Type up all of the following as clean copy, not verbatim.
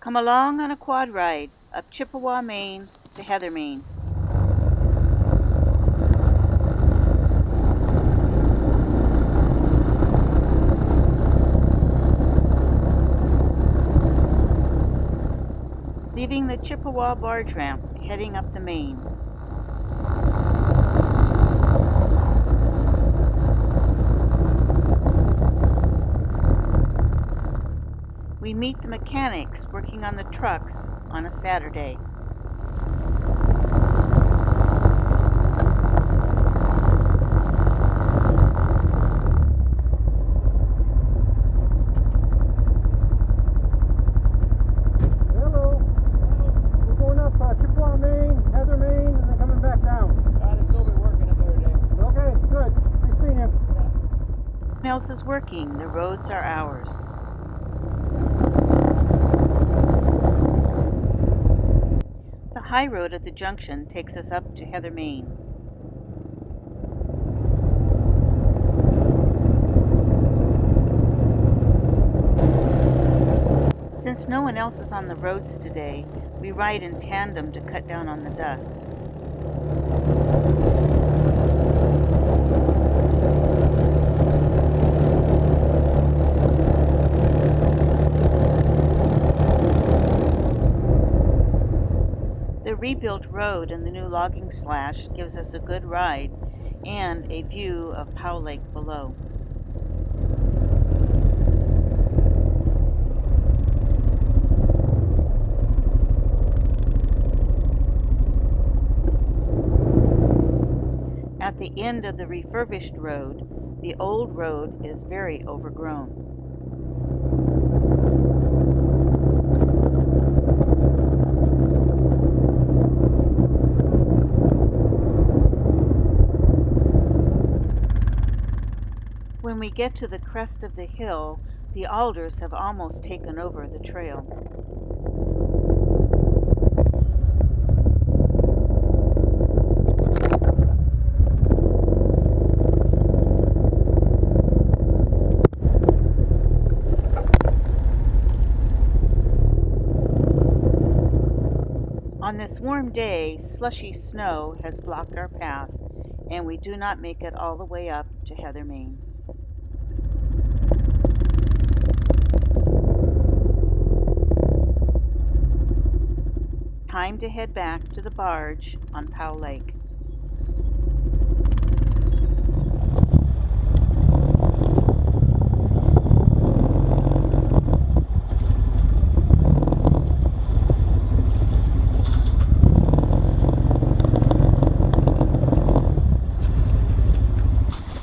Come along on a quad ride up Chippewa, Main to Heather, Maine. Leaving the Chippewa barge ramp, heading up the Main. We meet the mechanics working on the trucks on a Saturday. Hello. We're going up Chippewa Main, Heather Main, and then coming back down. There's nobody working up there today. Okay, good. We've seen you. No one else is working, the roads are ours. The high road at the junction takes us up to Heather, Maine. Since no one else is on the roads today, we ride in tandem to cut down on the dust. The rebuilt road and the new logging slash gives us a good ride and a view of Powell Lake below. At the end of the refurbished road, the old road is very overgrown. When we get to the crest of the hill, the alders have almost taken over the trail. On this warm day, slushy snow has blocked our path, and we do not make it all the way up to Heather, Maine. Time to head back to the barge on Powell Lake.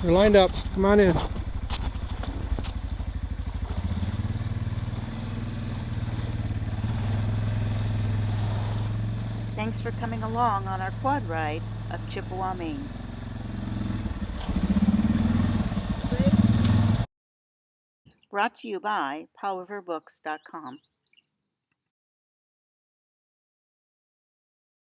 You're lined up. Come on in. Thanks for coming along on our quad ride up Chippewa, Maine. Brought to you by PowellRiverBooks.com.